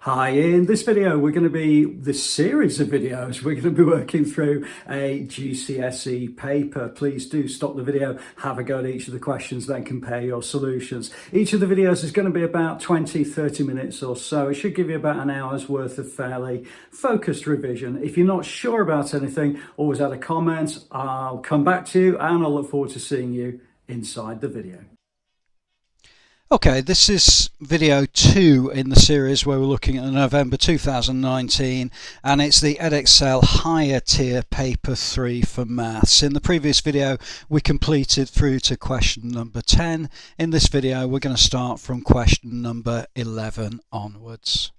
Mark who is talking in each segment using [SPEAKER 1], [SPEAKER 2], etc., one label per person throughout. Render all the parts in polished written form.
[SPEAKER 1] Hi, in this video this series of videos we're going to be working through a GCSE paper. Please do stop the video, have a go at each of the questions, then compare your solutions. Each of the videos is going to be about 20-30 minutes or so. It should give you about an hour's worth of fairly focused revision. If you're not sure about anything, always add a comment. I'll come back to you and I'll look forward to seeing you inside the video.
[SPEAKER 2] Okay, this is video 2 in the series where we're looking at November 2019, and it's the Edexcel higher tier paper 3 for maths. In the previous video we completed through to question number 10. In this video we're going to start from question number 11 onwards.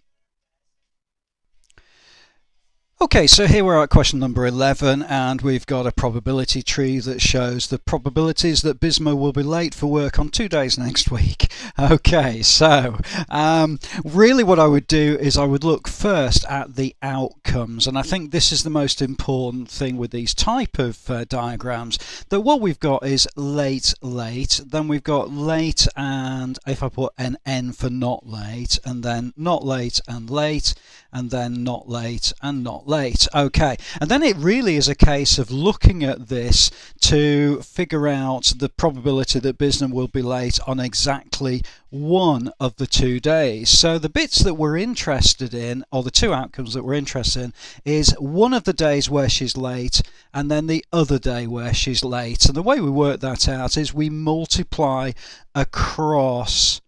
[SPEAKER 2] Okay, so here we're at question number 11, and we've got a probability tree that shows the probabilities that Bisma will be late for work on 2 days next week. Okay, so really what I would do is I would look first at the outcomes, and I think this is the most important thing with these type of diagrams, that what we've got is late, then we've got late, and if I put an N for not late, and then not late, and then not late and not late. Okay, and then it really is a case of looking at this to figure out the probability that Bisma will be late on exactly one of the 2 days. So the bits that we're interested in, or the two outcomes that we're interested in, is one of the days where she's late and then the other day where she's late. And the way we work that out is we multiply across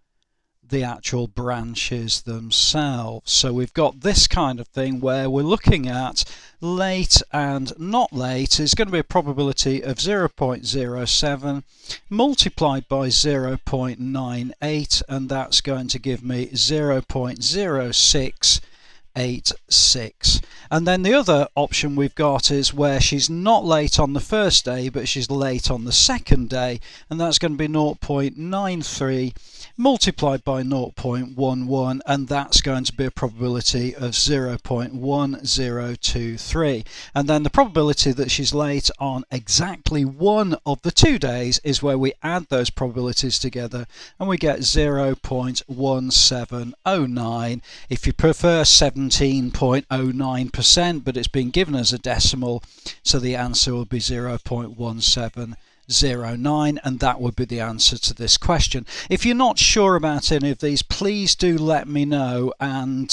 [SPEAKER 2] the actual branches themselves. So we've got this kind of thing where we're looking at late and not late is going to be a probability of 0.07 multiplied by 0.98, and that's going to give me 0.0686. And then the other option we've got is where she's not late on the first day but she's late on the second day, and that's going to be 0.93 multiplied by 0.11, and that's going to be a probability of 0.1023. And then the probability that she's late on exactly one of the 2 days is where we add those probabilities together and we get 0.1709. If you prefer 17.09%, but it's been given as a decimal, so the answer will be 0.1709, and that would be the answer to this question. If you're not sure about any of these, please do let me know, and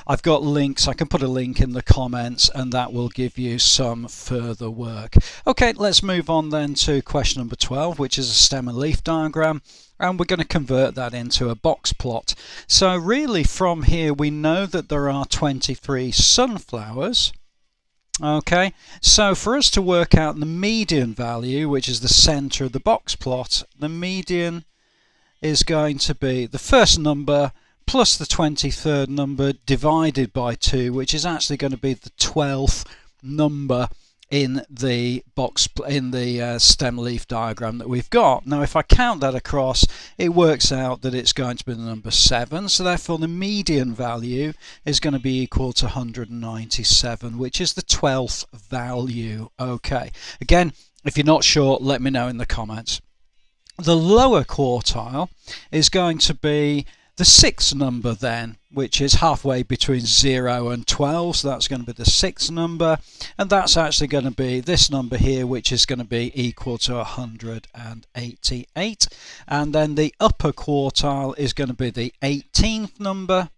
[SPEAKER 2] I've got links. I can put a link in the comments and that will give you some further work. Okay, let's move on then to question number 12, which is a stem and leaf diagram, and we're going to convert that into a box plot. So really from here we know that there are 23 sunflowers. Okay, so for us to work out the median value, which is the center of the box plot, the median is going to be the first number plus the 23rd number divided by 2, which is actually going to be the 12th number in the stem leaf diagram that we've got. Now if I count that across, it works out that it's going to be the number 7, so therefore the median value is going to be equal to 197, which is the 12th value. Okay, again, if you're not sure, let me know in the comments. The lower quartile is going to be the 6th number then, which is halfway between 0 and 12, so that's going to be the 6th number, and that's actually going to be this number here, which is going to be equal to 188. And then the upper quartile is going to be the 18th number,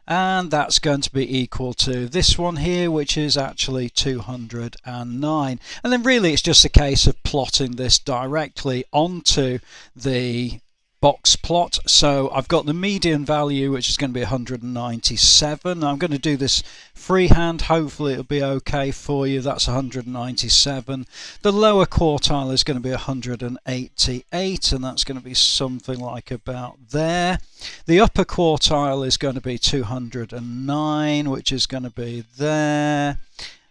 [SPEAKER 2] and that's going to be equal to this one here, which is actually 209. And then really it's just a case of plotting this directly onto the box plot. So I've got the median value, which is going to be 197. I'm going to do this freehand, hopefully it'll be okay for you. That's 197. The lower quartile is going to be 188, and that's going to be something like about there. The upper quartile is going to be 209, which is going to be there.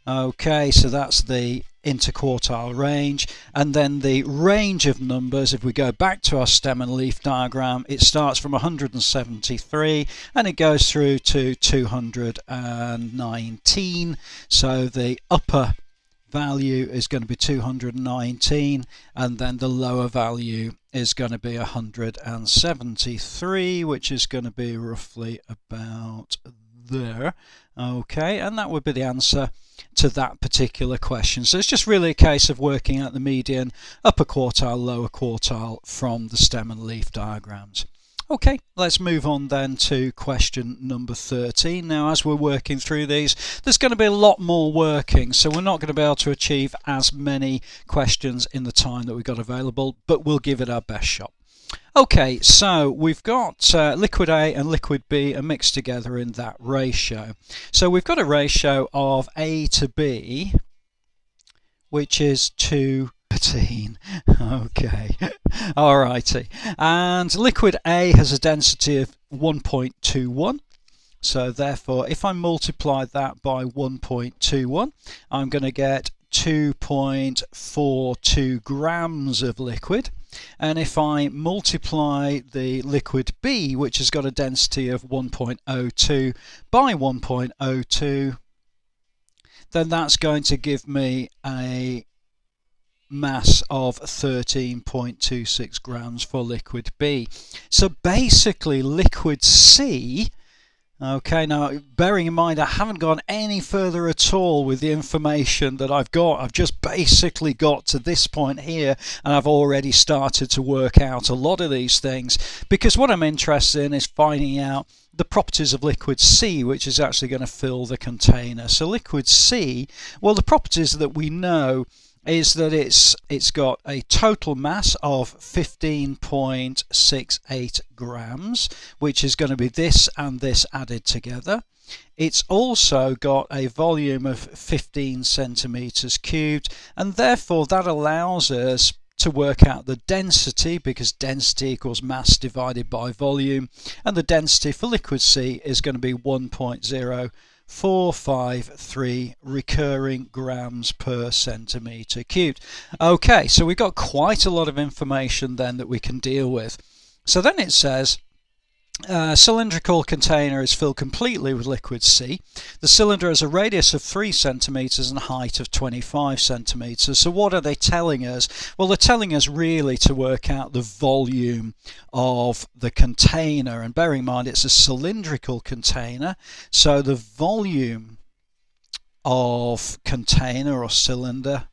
[SPEAKER 2] Okay, so that's the interquartile range, and then the range of numbers, if we go back to our stem and leaf diagram, it starts from 173 and it goes through to 219. So the upper value is going to be 219, and then the lower value is going to be 173, which is going to be roughly about there. Okay, and that would be the answer to that particular question. So it's just really a case of working out the median, upper quartile, lower quartile from the stem and leaf diagrams. Okay, let's move on then to question number 13. Now, as we're working through these, there's going to be a lot more working, so we're not going to be able to achieve as many questions in the time that we've got available, but we'll give it our best shot. Okay, so we've got liquid A and liquid B are mixed together in that ratio. So we've got a ratio of A to B, which is 2:13. Okay, alrighty. And liquid A has a density of 1.21. So therefore, if I multiply that by 1.21, I'm going to get 2.42 grams of liquid. And if I multiply the liquid B, which has got a density of 1.02 by 1.02, then that's going to give me a mass of 13.26 grams for liquid B. So basically liquid C, okay, now bearing in mind I haven't gone any further at all with the information that I've got. I've just basically got to this point here and I've already started to work out a lot of these things, because what I'm interested in is finding out the properties of liquid C, which is actually going to fill the container. So liquid C, well, the properties that we know is that it's got a total mass of 15.68 grams, which is going to be this and this added together. It's also got a volume of 15 centimeters cubed, and therefore that allows us to work out the density, because density equals mass divided by volume, and the density for liquid C is going to be 1.0453 recurring grams per centimeter cubed. Okay, so we've got quite a lot of information then that we can deal with. So then it says cylindrical container is filled completely with liquid C. The cylinder has a radius of 3 centimeters and a height of 25 centimeters. So what are they telling us? Well, they're telling us really to work out the volume of the container, and bearing in mind it's a cylindrical container, so the volume of container or cylinder,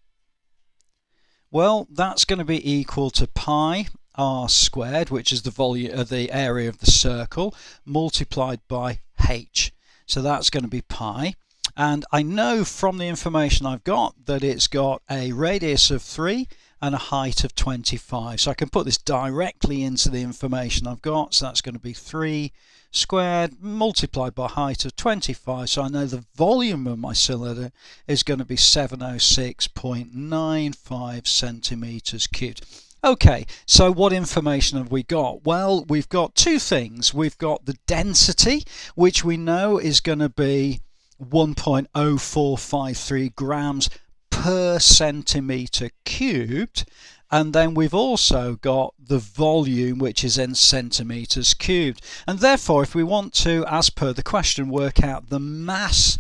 [SPEAKER 2] well, that's going to be equal to pi r squared, which is the volume of the area of the circle, multiplied by h. So that's going to be pi, and I know from the information I've got that it's got a radius of 3 and a height of 25. So I can put this directly into the information I've got. So that's going to be 3 squared multiplied by height of 25. So I know the volume of my cylinder is going to be 706.95 centimeters cubed. Okay, so what information have we got? Well, we've got two things. We've got the density, which we know is going to be 1.0453 grams per centimeter cubed, and then we've also got the volume, which is in centimeters cubed. And therefore, if we want to, as per the question, work out the mass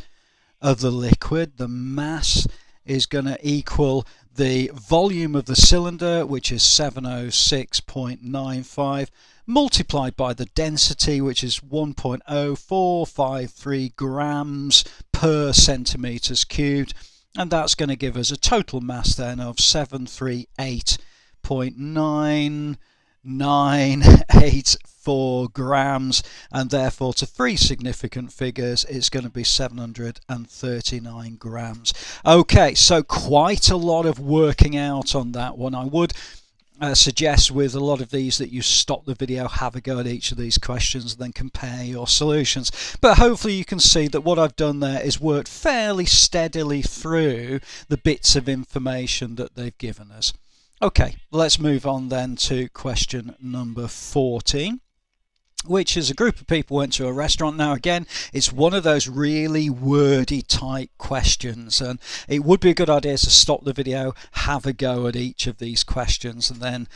[SPEAKER 2] of the liquid, the mass is going to equal the volume of the cylinder, which is 706.95, multiplied by the density, which is 1.0453 grams per centimeters cubed, and that's going to give us a total mass then of 738.9984 grams, and therefore to three significant figures it's going to be 739 grams. Okay, so quite a lot of working out on that one. I would suggest with a lot of these that you stop the video, have a go at each of these questions, and then compare your solutions. But hopefully you can see that what I've done there is worked fairly steadily through the bits of information that they've given us. Okay, let's move on then to question number 14. which is a group of people went to a restaurant. Now again, it's one of those really wordy type questions, and it would be a good idea to stop the video, have a go at each of these questions, and then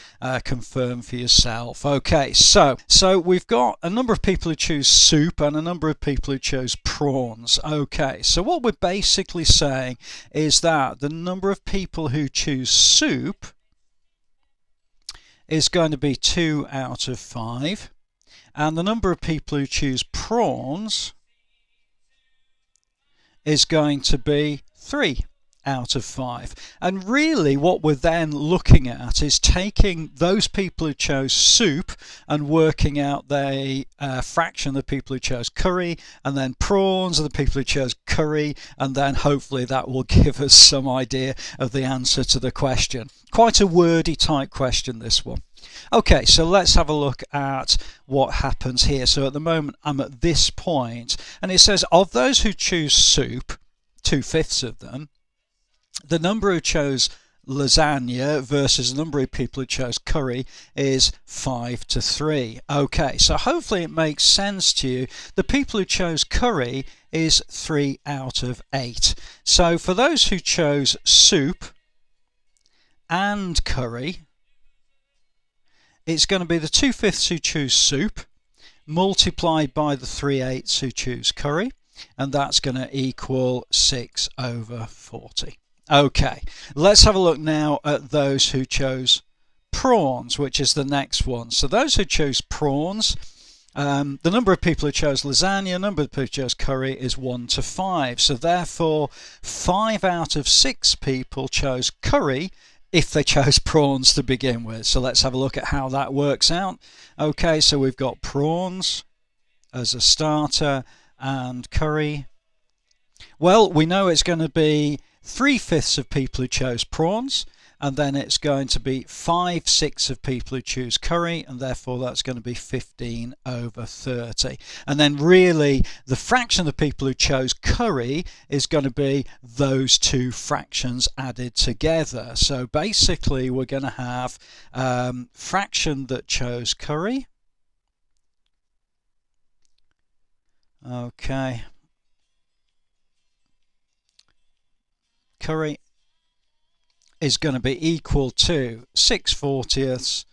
[SPEAKER 2] confirm for yourself. Okay, so we've got a number of people who choose soup and a number of people who chose prawns. Okay, so what we're basically saying is that the number of people who choose soup is going to be 2 out of 5. And the number of people who choose prawns is going to be 3 out of 5. And really what we're then looking at is taking those people who chose soup and working out the fraction of the people who chose curry, and then prawns are the people who chose curry, and then hopefully that will give us some idea of the answer to the question. Quite a wordy type question, this one. Okay, so let's have a look at what happens here. So at the moment I'm at this point, and it says of those who choose soup, 2/5 of them, the number who chose lasagna versus the number of people who chose curry is 5 to 3. Okay, so hopefully it makes sense to you. The people who chose curry is 3 out of 8. So for those who chose soup and curry, it's going to be the 2/5 who choose soup multiplied by the 3/8 who choose curry, and that's going to equal 6 over 40. Okay, let's have a look now at those who chose prawns, which is the next one. So those who chose prawns, the number of people who chose lasagna, number of people who chose curry is 1 to 5. So therefore 5 out of 6 people chose curry if they chose prawns to begin with. So let's have a look at how that works out. Okay, so we've got prawns as a starter and curry. Well, we know it's going to be 3/5 of people who chose prawns, and then it's going to be 5/6 of people who choose curry, and therefore that's going to be 15 over 30. And then really the fraction of the people who chose curry is going to be those two fractions added together. So basically we're going to have fraction that chose curry. Okay, curry is going to be equal to 6/40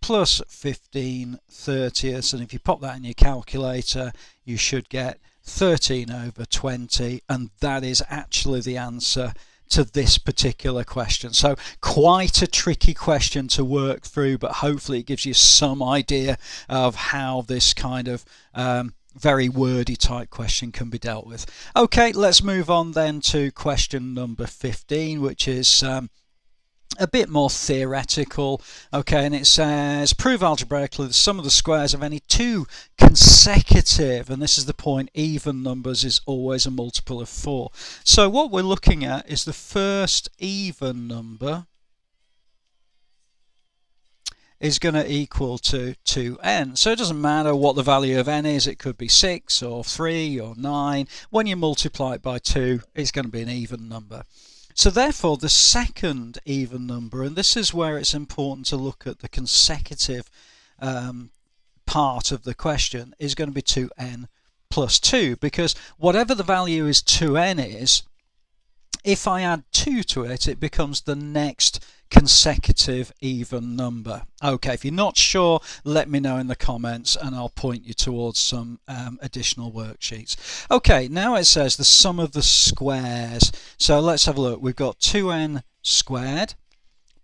[SPEAKER 2] plus 15/30, and if you pop that in your calculator you should get 13 over 20, and that is actually the answer to this particular question. So quite a tricky question to work through, but hopefully it gives you some idea of how this kind of very wordy type question can be dealt with. Okay, let's move on then to question number 15, which is a bit more theoretical. Okay, and it says prove algebraically the sum of the squares of any two consecutive, and this is the point, even numbers is always a multiple of 4. So what we're looking at is the first even number is going to equal to 2n. So it doesn't matter what the value of n is, it could be 6 or 3 or 9. When you multiply it by 2, it's going to be an even number. So therefore the second even number, and this is where it's important to look at the consecutive part of the question, is going to be 2n plus 2, because whatever the value is 2n is, if I add 2 to it, it becomes the next consecutive even number. Okay, if you're not sure, let me know in the comments and I'll point you towards some additional worksheets. Okay, now it says the sum of the squares. So let's have a look. We've got 2n squared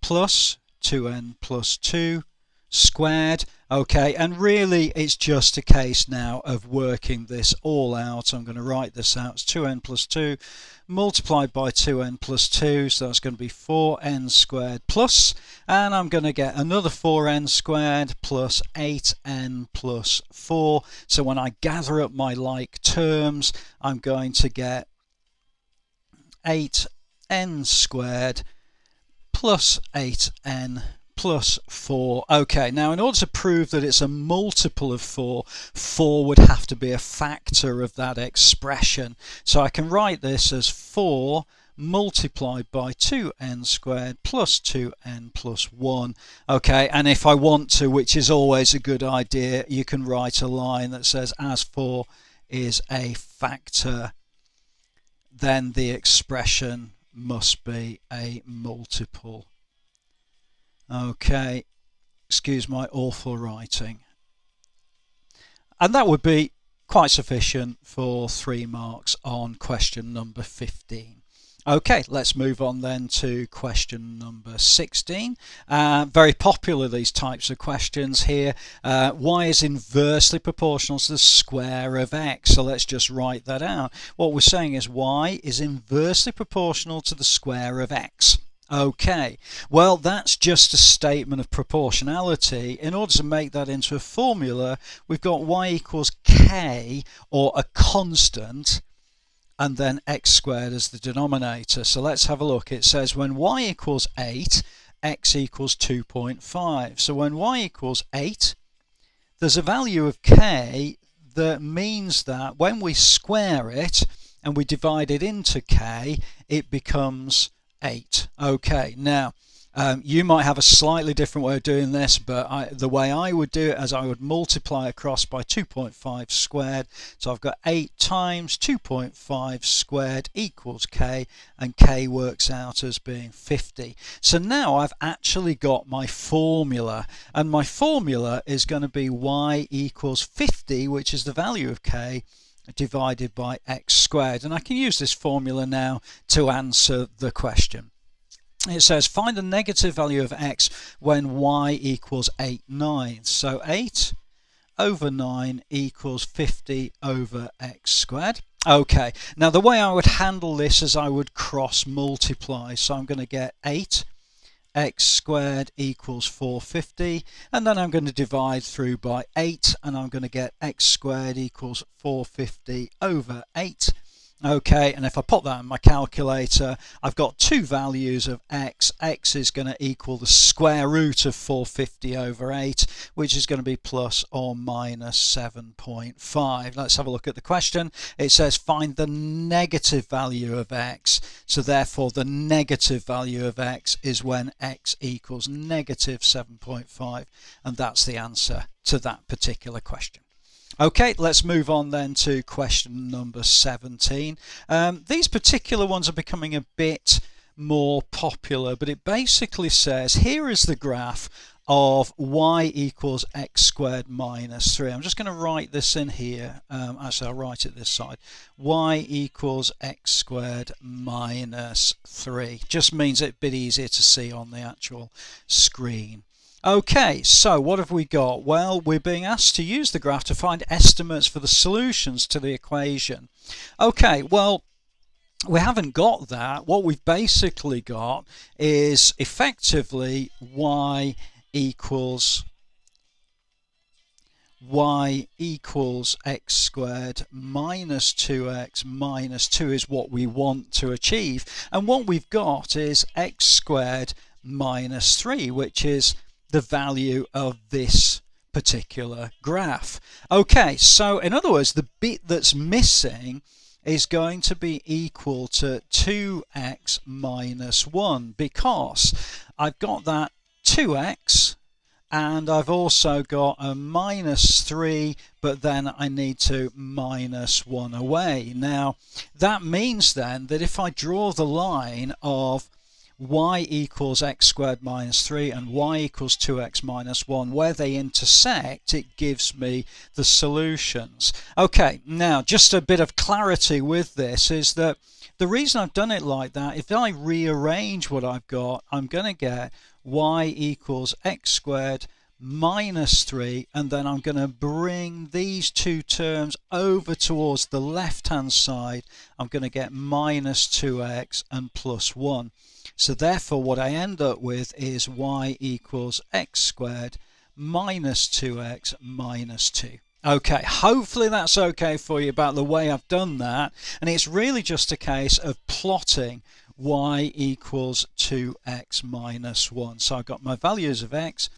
[SPEAKER 2] plus 2n plus 2 squared. Okay, and really it's just a case now of working this all out. I'm going to write this out. It's 2n plus 2 multiplied by 2n plus 2, so that's going to be 4n squared plus, and I'm going to get another 4n squared plus 8n plus 4. So when I gather up my like terms, I'm going to get 8n squared plus 8n plus 4. Okay, now in order to prove that it's a multiple of 4, 4 would have to be a factor of that expression. So I can write this as 4 multiplied by 2n squared plus 2n plus 1. Okay, and if I want to, which is always a good idea, you can write a line that says as 4 is a factor, then the expression must be a multiple. Okay, excuse my awful writing. And that would be quite sufficient for 3 marks on question number 15. Okay, let's move on then to question number 16. Very popular, these types of questions here. Y is inversely proportional to the square of x. So let's just write that out. What we're saying is y is inversely proportional to the square of x. Okay, well, that's just a statement of proportionality. In order to make that into a formula, we've got y equals k, or a constant, and then x squared as the denominator. So let's have a look. It says when y equals 8, x equals 2.5. So when y equals 8, there's a value of k that means that when we square it and we divide it into k, it becomes 8. Okay, now you might have a slightly different way of doing this, but the way I would do it is I would multiply across by 2.5 squared. So I've got 8 times 2.5 squared equals k, and k works out as being 50. So now I've actually got my formula, and my formula is going to be y equals 50, which is the value of k, divided by x squared. And I can use this formula now to answer the question. It says find the negative value of x when y equals 8/9. So 8 over 9 equals 50 over x squared. Okay, now the way I would handle this is I would cross multiply. So I'm going to get 8 x squared equals 450, and then I'm going to divide through by 8, and I'm going to get x squared equals 450 over 8. Okay, and if I put that in my calculator, I've got two values of x. X is going to equal the square root of 450 over 8, which is going to be plus or minus 7.5. Let's have a look at the question. It says find the negative value of x. So therefore the negative value of x is when x equals negative 7.5, and that's the answer to that particular question. Okay, let's move on then to question number 17. These particular ones are becoming a bit more popular, but it basically says here is the graph of y equals x squared minus 3. I'm just going to write this in here. Actually, I'll write it this side. Y equals x squared minus 3. Just means it's a bit easier to see on the actual screen. Okay, so what have we got? Well, we're being asked to use the graph to find estimates for the solutions to the equation. Okay, well, we haven't got that. What we've basically got is effectively y equals x squared minus 2x minus 2 is what we want to achieve. And what we've got is x squared minus 3, which is the value of this particular graph. Okay, so in other words, the bit that's missing is going to be equal to 2x minus 1, because I've got that 2x and I've also got a minus 3, but then I need to minus 1 away. Now that means then that if I draw the line of y equals x squared minus 3 and y equals 2x minus 1, where they intersect, it gives me the solutions. Okay, now just a bit of clarity with this is that the reason I've done it like that, if I rearrange what I've got, I'm going to get y equals x squared minus 3, and then I'm going to bring these two terms over towards the left hand side. I'm going to get minus 2x and plus 1. So therefore what I end up with is y equals x squared minus 2x minus 2. Okay, hopefully that's okay for you about the way I've done that, and it's really just a case of plotting y equals 2x minus 1. So I've got my values of x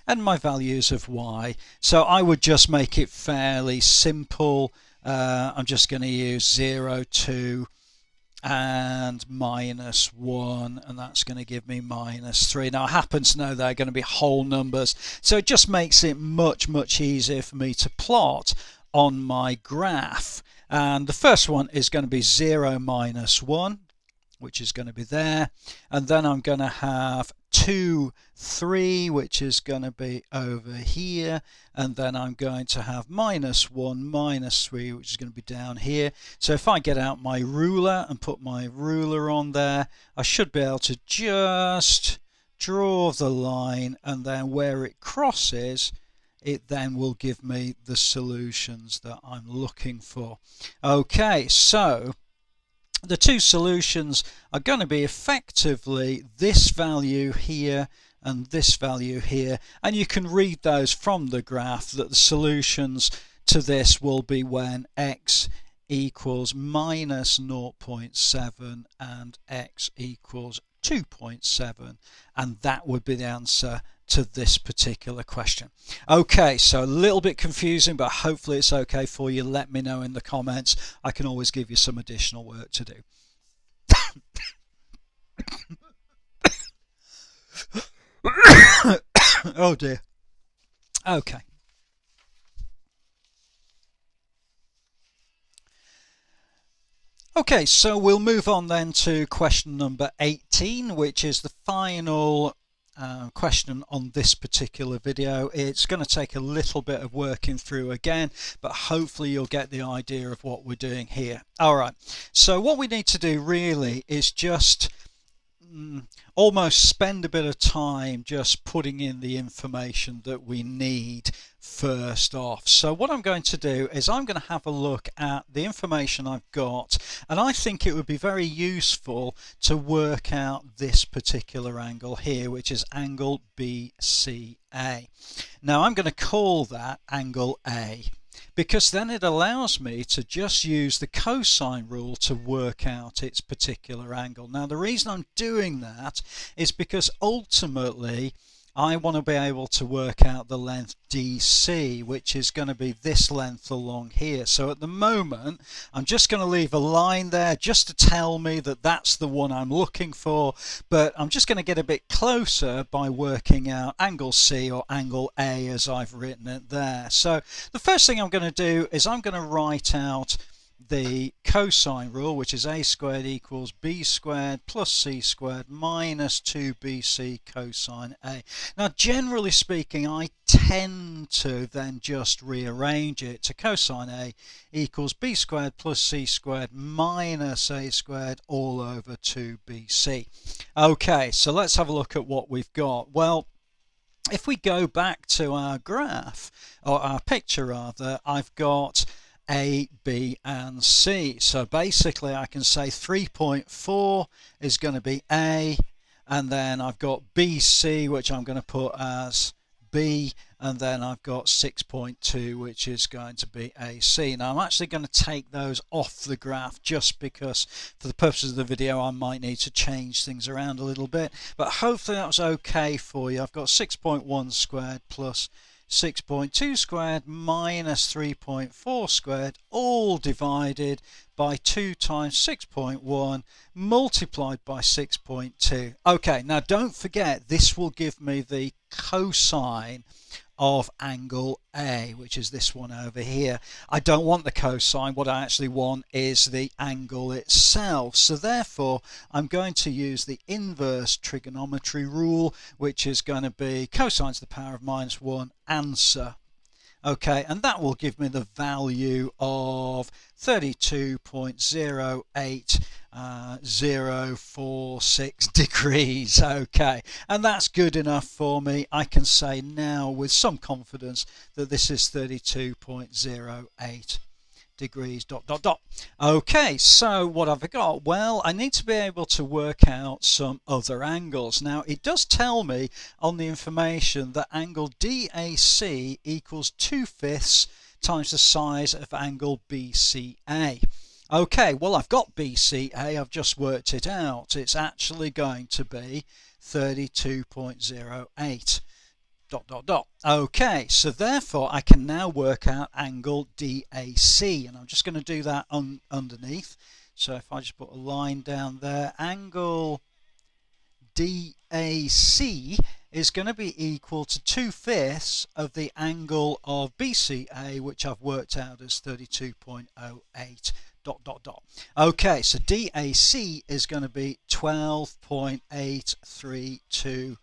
[SPEAKER 2] and my values of y. So I would just make it fairly simple. I'm just going to use 0, 2, and -1, and that's going to give me -3. Now I happen to know they're going to be whole numbers, so it just makes it much easier for me to plot on my graph. And the first one is going to be 0, -1, which is going to be there, and then I'm going to have 2, 3, which is going to be over here, and then I'm going to have -1, -3, which is going to be down here. So if I get out my ruler and put my ruler on there, I should be able to just draw the line, and then where it crosses, it then will give me the solutions that I'm looking for. Okay, so the two solutions are going to be effectively this value here and this value here, and you can read those from the graph that the solutions to this will be when x equals -0.7 and x equals 2.7, and that would be the answer to this particular question. Okay, so a little bit confusing, but hopefully it's okay for you. Let me know in the comments. I can always give you some additional work to do. Oh dear. Okay. Okay, so we'll move on then to question number 18, which is the final question on this particular video. It's going to take a little bit of working through again, but hopefully you'll get the idea of what we're doing here. Alright, so what we need to do really is just almost spend a bit of time just putting in the information that we need first off. So what I'm going to do is I'm going to have a look at the information I've got, and I think it would be very useful to work out this particular angle here, which is angle BCA. Now I'm going to call that angle A, because then it allows me to just use the cosine rule to work out its particular angle. Now the reason I'm doing that is because ultimately I want to be able to work out the length DC, which is going to be this length along here. So at the moment I'm just going to leave a line there just to tell me that that's the one I'm looking for, but I'm just going to get a bit closer by working out angle C or angle A as I've written it there. So the first thing I'm going to do is I'm going to write out the cosine rule, which is a squared equals b squared plus c squared minus 2bc cosine A. Now generally speaking I tend to then just rearrange it to cosine A equals b squared plus c squared minus a squared all over 2bc. Okay, so let's have a look at what we've got. Well, if we go back to our graph, or our picture rather, I've got A, B and C. So basically I can say 3.4 is going to be A, and then I've got BC, which I'm going to put as B, and then I've got 6.2, which is going to be AC. Now I'm actually going to take those off the graph just because for the purposes of the video I might need to change things around a little bit, but hopefully that was okay for you. I've got 6.1 squared plus 6.2 squared minus 3.4 squared, all divided by 2 times 6.1 multiplied by 6.2. Okay, now don't forget this will give me the cosine of angle A, which is this one over here. I don't want the cosine, what I actually want is the angle itself. So therefore I'm going to use the inverse trigonometry rule, which is going to be cosine to the power of -1 answer. Okay, and that will give me the value of 32.08046 degrees. Okay, and that's good enough for me. I can say now with some confidence that this is 32.08 degrees ... Okay, so what have I got? Well, I need to be able to work out some other angles. Now it does tell me on the information that angle DAC equals 2/5 times the size of angle BCA. Okay, well I've got BCA, I've just worked it out. It's actually going to be 32.08 ... Okay, so therefore I can now work out angle DAC, and I'm just going to do that underneath. So if I just put a line down there, angle DAC is going to be equal to 2/5 of the angle of BCA, which I've worked out as 32.08 ... Okay, so DAC is going to be 12.832 ...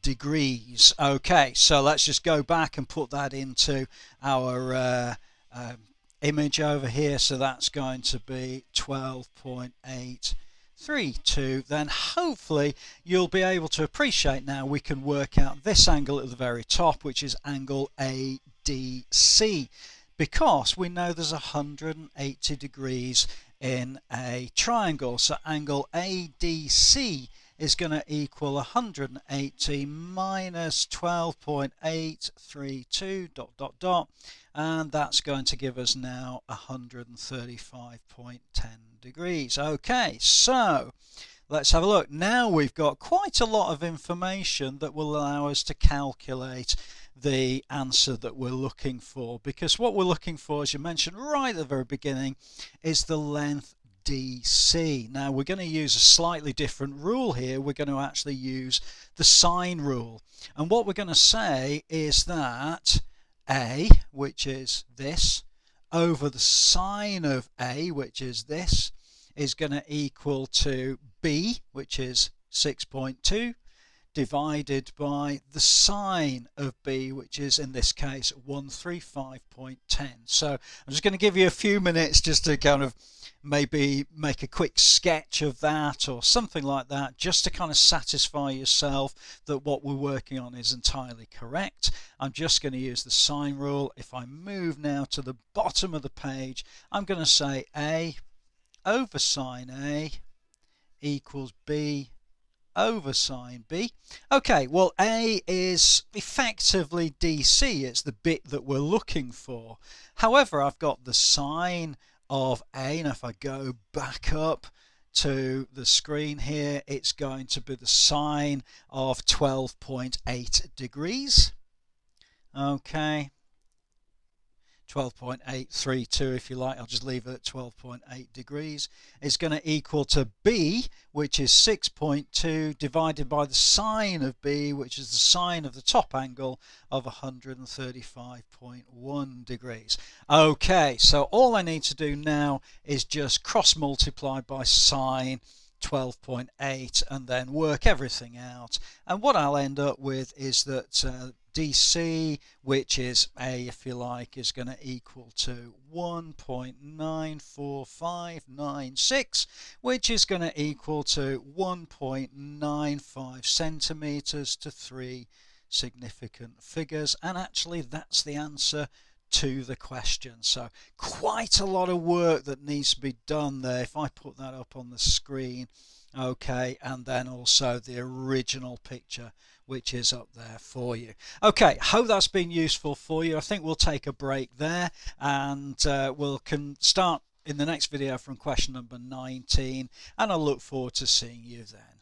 [SPEAKER 2] degrees. Okay, so let's just go back and put that into our image over here. So that's going to be 12.832. Then hopefully you'll be able to appreciate now we can work out this angle at the very top, which is angle ADC, because we know there's 180 degrees in a triangle. So angle ADC is going to equal 180 minus 12.832 ... and that's going to give us now 135.10 degrees. Okay, so let's have a look. Now we've got quite a lot of information that will allow us to calculate the answer that we're looking for, because what we're looking for, as you mentioned right at the very beginning, is the length DC. Now we're going to use a slightly different rule here. We're going to actually use the sine rule, and what we're going to say is that A, which is this, over the sine of A, which is this, is going to equal to B, which is 6.2, divided by the sine of B, which is in this case 135.10. So I'm just going to give you a few minutes just to kind of maybe make a quick sketch of that or something like that, just to kind of satisfy yourself that what we're working on is entirely correct. I'm just going to use the sine rule. If I move now to the bottom of the page, I'm going to say A over sine A equals B over sine B. Okay, well, A is effectively DC. It's the bit that we're looking for. However, I've got the sine of A, and if I go back up to the screen here, it's going to be the sine of 12.8 degrees. Okay, 12.832 if you like, I'll just leave it at 12.8 degrees. It's going to equal to B, which is 6.2, divided by the sine of B, which is the sine of the top angle of 135.1 degrees. Okay, so all I need to do now is just cross multiply by sine 12.8 and then work everything out, and what I'll end up with is that DC, which is A if you like, is going to equal to 1.94596, which is going to equal to 1.95 centimeters to 3 significant figures, and actually that's the answer to the question. So quite a lot of work that needs to be done there. If I put that up on the screen, okay, and then also the original picture which is up there for you. Okay, hope that's been useful for you. I think we'll take a break there, and we'll start in the next video from question number 19, and I look forward to seeing you then.